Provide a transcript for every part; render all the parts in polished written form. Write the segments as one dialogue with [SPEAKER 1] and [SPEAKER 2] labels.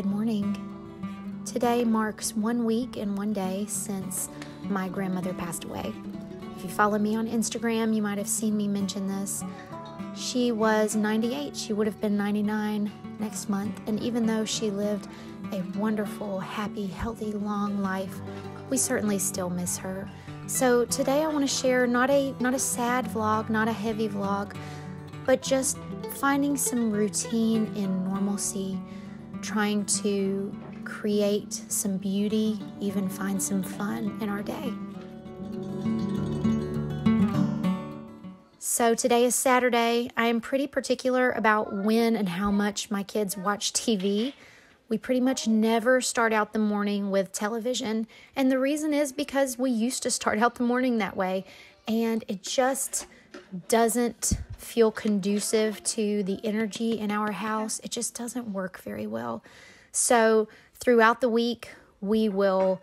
[SPEAKER 1] Good morning. Today marks 1 week and 1 day since my grandmother passed away. If you follow me on Instagram, you might have seen me mention this. She was 98. She would have been 99 next month. And even though she lived a wonderful, happy, healthy, long life, we certainly still miss her. So today I want to share not a sad vlog, not a heavy vlog, but just finding some routine in normalcy, trying to create some beauty, even find some fun in our day. So today is Saturday. I am pretty particular about when and how much my kids watch TV. We pretty much never start out the morning with television. And the reason is because we used to start out the morning that way. And it just doesn't feel conducive to the energy in our house. It just doesn't work very well. So throughout the week, we will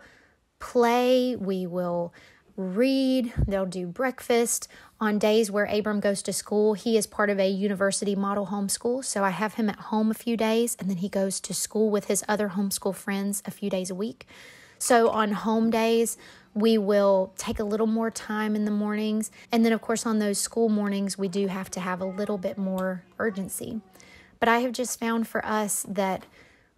[SPEAKER 1] play, we will read, they'll do breakfast. On days where Abram goes to school, he is part of a university model homeschool, so I have him at home a few days, and then he goes to school with his other homeschool friends a few days a week. So on home days, we will take a little more time in the mornings, and then of course on those school mornings, we do have to have a little bit more urgency. But I have just found for us that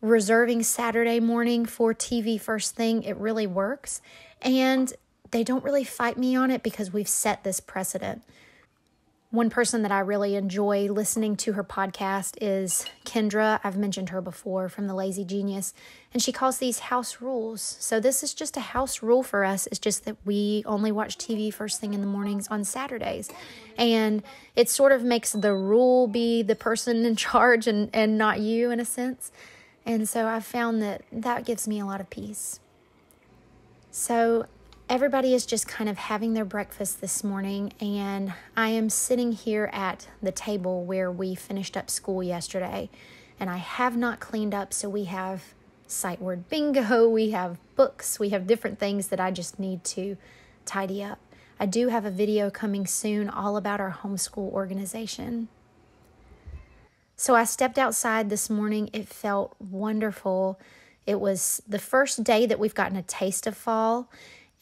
[SPEAKER 1] reserving Saturday morning for TV first thing, it really works. And they don't really fight me on it because we've set this precedent. One person that I really enjoy listening to her podcast is Kendra. I've mentioned her before from The Lazy Genius, and she calls these house rules. So this is just a house rule for us. It's just that we only watch TV first thing in the mornings on Saturdays. And it sort of makes the rule be the person in charge and not you in a sense. And so I've found that gives me a lot of peace. So everybody is just kind of having their breakfast this morning, and I am sitting here at the table where we finished up school yesterday, and I have not cleaned up, so we have sight word bingo, we have books, we have different things that I just need to tidy up. I do have a video coming soon all about our homeschool organization. So I stepped outside this morning. It felt wonderful. It was the first day that we've gotten a taste of fall.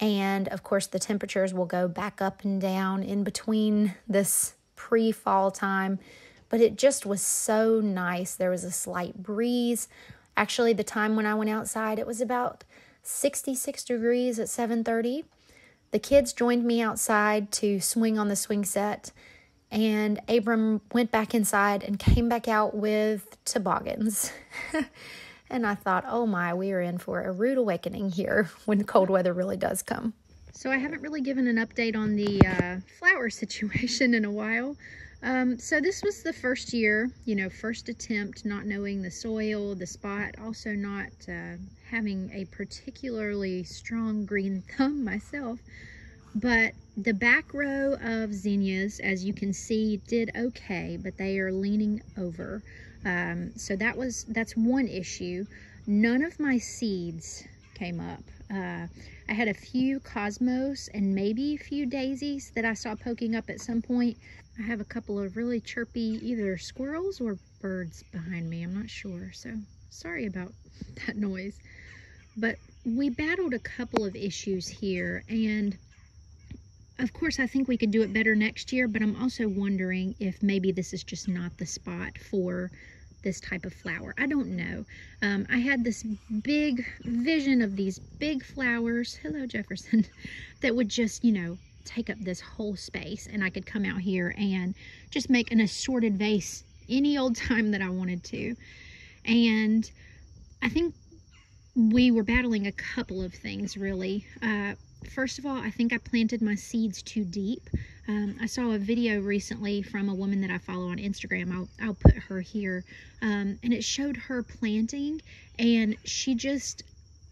[SPEAKER 1] And of course, the temperatures will go back up and down in between this pre-fall time. But it just was so nice. There was a slight breeze. Actually, the time when I went outside, it was about 66 degrees at 7:30. The kids joined me outside to swing on the swing set. And Abram went back inside and came back out with toboggans. And I thought, oh my, we are in for a rude awakening here when cold weather really does come. So I haven't really given an update on the flower situation in a while. So this was the first year, first attempt, not knowing the soil, the spot, also not having a particularly strong green thumb myself. But the back row of zinnias, as you can see, did okay, but they are leaning over. So that's one issue. None of my seeds came up. I had a few cosmos and maybe a few daisies that I saw poking up at some point. I have a couple of really chirpy either squirrels or birds behind me. I'm not sure, so sorry about that noise. But we battled a couple of issues here, and of course, I think we could do it better next year, but I'm also wondering if maybe this is just not the spot for this type of flower. I don't know. I had this big vision of these big flowers, hello Jefferson, that would just, take up this whole space, and I could come out here and just make an assorted vase any old time that I wanted to. And I think we were battling a couple of things, really. First of all, I think I planted my seeds too deep. I saw a video recently from a woman that I follow on Instagram. I'll put her here. And it showed her planting, and she just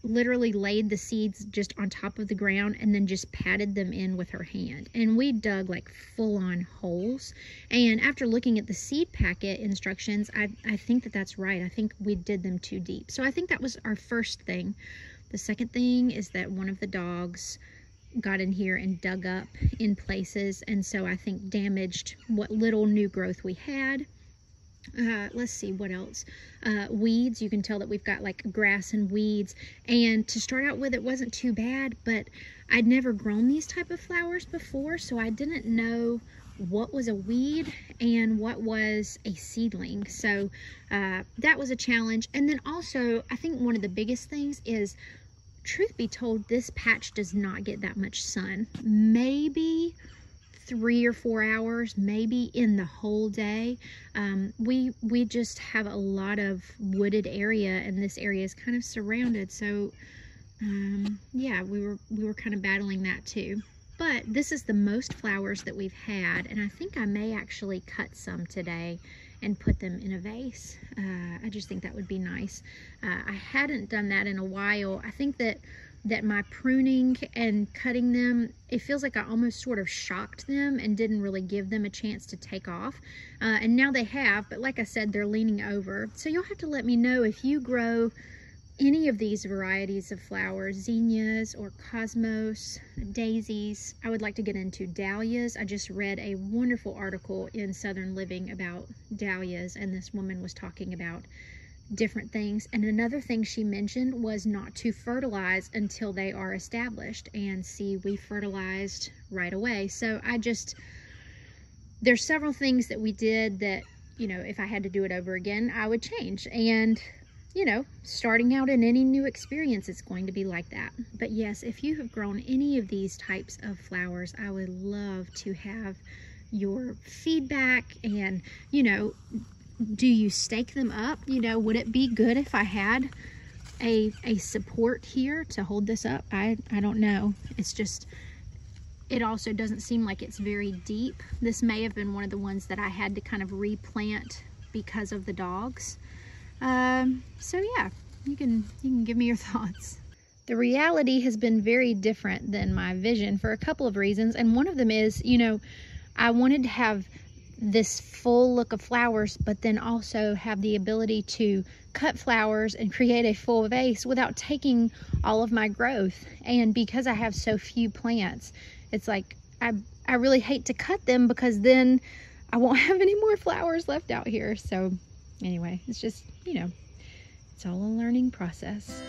[SPEAKER 1] literally laid the seeds just on top of the ground and then just patted them in with her hand. And we dug like full-on holes. And after looking at the seed packet instructions, I think that's right. I think we did them too deep. So I think that was our first thing. The second thing is that one of the dogs got in here and dug up in places, and so I think damaged what little new growth we had. Let's see what else. Weeds. You can tell that we've got like grass and weeds. And to start out with, it wasn't too bad, but I'd never grown these type of flowers before, so I didn't know what was a weed and what was a seedling. So that was a challenge. And then also, I think one of the biggest things is, truth be told, this patch does not get that much sun. Maybe 3 or 4 hours, maybe in the whole day. We just have a lot of wooded area, and this area is kind of surrounded. So yeah, we were kind of battling that too. But this is the most flowers that we've had, and I think I may actually cut some today and put them in a vase. I just think that would be nice. I hadn't done that in a while. I think that my pruning and cutting them, it feels like I almost sort of shocked them and didn't really give them a chance to take off. And now they have, but like I said, they're leaning over. So you'll have to let me know if you grow any of these varieties of flowers, zinnias or cosmos, daisies. I would like to get into dahlias. I just read a wonderful article in Southern Living about dahlias, and this woman was talking about different things. And another thing she mentioned was not to fertilize until they are established. And see, we fertilized right away. So there's several things that we did that, you know, if I had to do it over again, I would change. And you know, starting out in any new experience, it's going to be like that. But yes, if you have grown any of these types of flowers, I would love to have your feedback. And, you know, do you stake them up? You know, would it be good if I had a support here to hold this up? I don't know. It's just, it also doesn't seem like it's very deep. This may have been one of the ones that I had to kind of replant because of the dogs. So yeah, you can give me your thoughts. The reality has been very different than my vision for a couple of reasons, and one of them is, you know, I wanted to have this full look of flowers, but then also have the ability to cut flowers and create a full vase without taking all of my growth. And because I have so few plants, it's like I really hate to cut them, because then I won't have any more flowers left out here. So anyway, it's just, you know, it's all a learning process.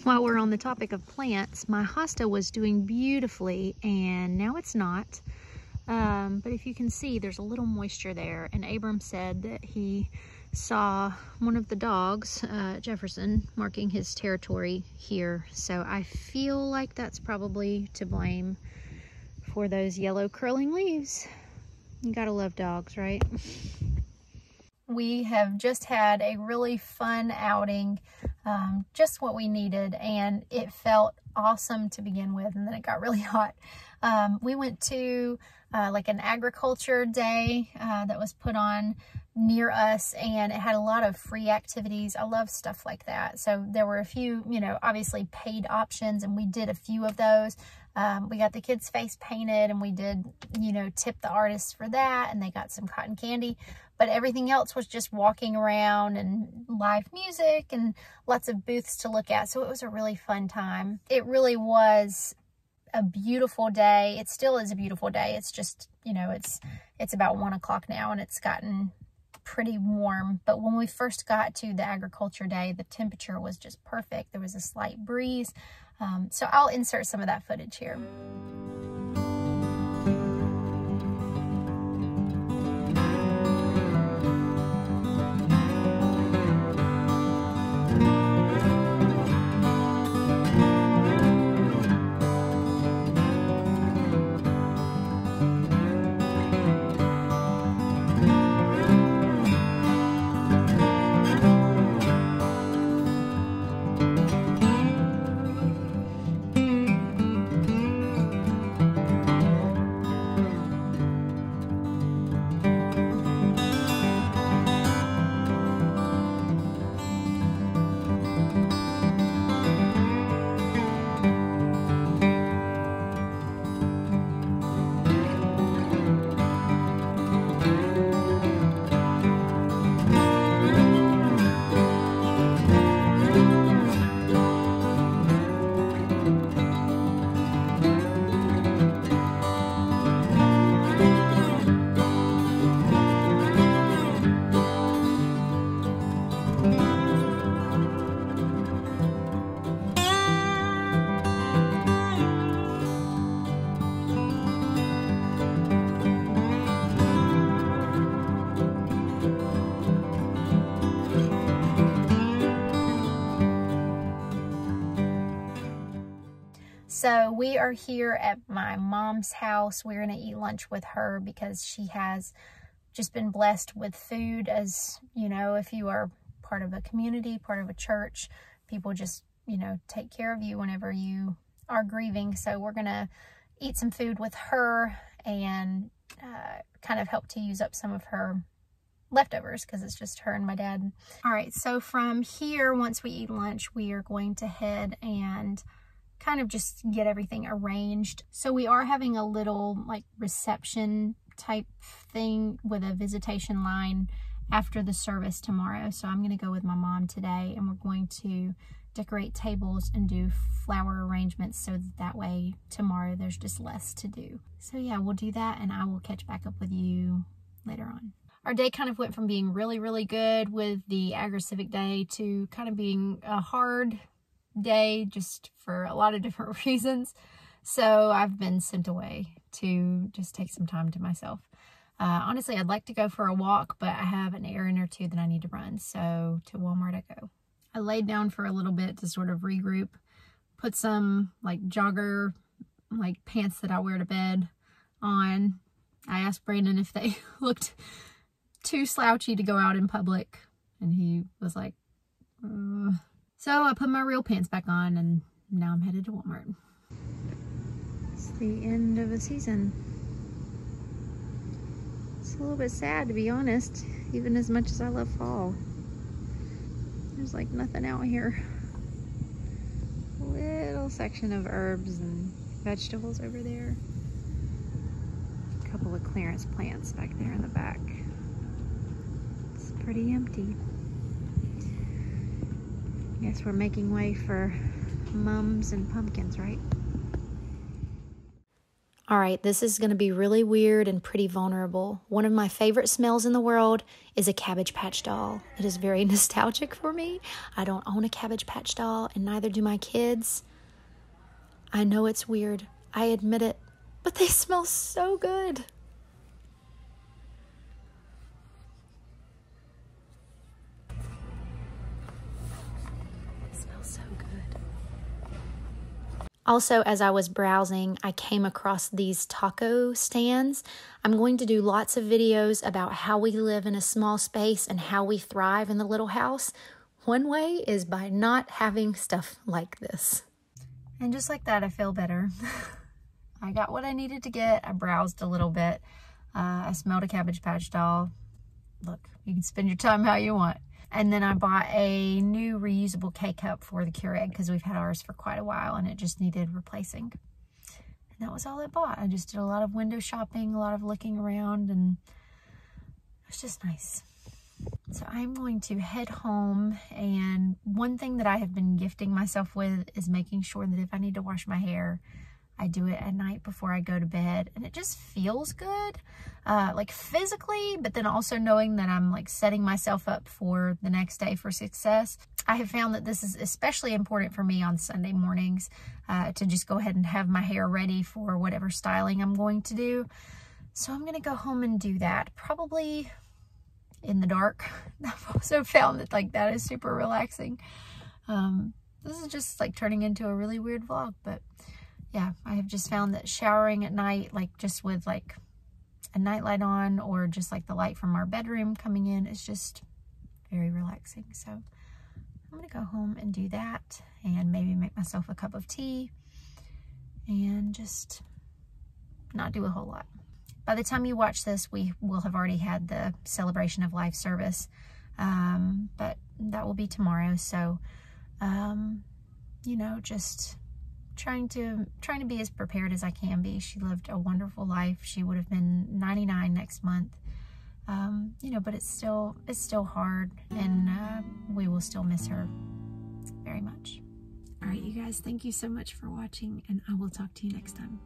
[SPEAKER 1] While we're on the topic of plants, my hosta was doing beautifully, and now it's not. But if you can see, there's a little moisture there, and Abram said that he saw one of the dogs, Jefferson, marking his territory here. So I feel like that's probably to blame for those yellow curling leaves. You gotta love dogs, right? We have just had a really fun outing, just what we needed, and it felt awesome to begin with, and then it got really hot. We went to like an agriculture day that was put on near us, and it had a lot of free activities. I love stuff like that. So there were a few, you know, obviously paid options, and we did a few of those. We got the kids' face painted, and we did, you know, tip the artists for that, and they got some cotton candy. But everything else was just walking around and live music and lots of booths to look at. So it was a really fun time. It really was a beautiful day. It still is a beautiful day. It's just, you know, it's about 1 o'clock now, and it's gotten pretty warm. But when we first got to the agriculture day, the temperature was just perfect. There was a slight breeze. So I'll insert some of that footage here. So we are here at my mom's house. We're going to eat lunch with her because she has just been blessed with food. As you know, if you are part of a community, part of a church, people just, you know, take care of you whenever you are grieving. So we're going to eat some food with her and kind of help to use up some of her leftovers because it's just her and my dad. All right, so from here, once we eat lunch, we are going to head and kind of just get everything arranged. So we are having a little like reception type thing with a visitation line after the service tomorrow. So I'm going to go with my mom today, and we're going to decorate tables and do flower arrangements so that way tomorrow there's just less to do. So yeah, we'll do that, and I will catch back up with you later on. Our day kind of went from being really, really good with the Agri-Civic Day to kind of being a hard day just for a lot of different reasons. So I've been sent away to just take some time to myself. Honestly, I'd like to go for a walk, but I have an errand or two that I need to run. So to Walmart I go. I laid down for a little bit to sort of regroup, put some like jogger like pants that I wear to bed on. I asked Brandon if they looked too slouchy to go out in public, and he was like, So I put my real pants back on, and now I'm headed to Walmart. It's the end of the season. It's a little bit sad, to be honest, even as much as I love fall. There's like nothing out here. A little section of herbs and vegetables over there. A couple of clearance plants back there in the back. It's pretty empty. Guess we're making way for mums and pumpkins, right? All right, this is going to be really weird and pretty vulnerable. One of my favorite smells in the world is a Cabbage Patch doll. It is very nostalgic for me. I don't own a Cabbage Patch doll, and neither do my kids. I know it's weird. I admit it, but they smell so good. Also, as I was browsing, I came across these taco stands. I'm going to do lots of videos about how we live in a small space and how we thrive in the little house. One way is by not having stuff like this. And just like that, I feel better. I got what I needed to get. I browsed a little bit. I smelled a Cabbage Patch doll. Look, you can spend your time how you want. And then I bought a new reusable K-Cup for the Keurig because we've had ours for quite a while and it just needed replacing. And that was all I bought. I just did a lot of window shopping, a lot of looking around, and it was just nice. So I'm going to head home, and one thing that I have been gifting myself with is making sure that if I need to wash my hair, I do it at night before I go to bed, and it just feels good, like physically, but then also knowing that I'm like setting myself up for the next day for success. I have found that this is especially important for me on Sunday mornings, to just go ahead and have my hair ready for whatever styling I'm going to do. So I'm gonna go home and do that, probably in the dark. I've also found that like that is super relaxing. This is just like turning into a really weird vlog, but yeah, I have just found that showering at night, like just with like a nightlight on or just like the light from our bedroom coming in, is just very relaxing. So I'm gonna go home and do that and maybe make myself a cup of tea and just not do a whole lot. By the time you watch this, we will have already had the Celebration of Life service, but that will be tomorrow. So, you know, just trying to be as prepared as I can be. She lived a wonderful life. She would have been 99 next month. You know, but it's still hard, and we will still miss her very much. All right, you guys, thank you so much for watching, and I will talk to you next time.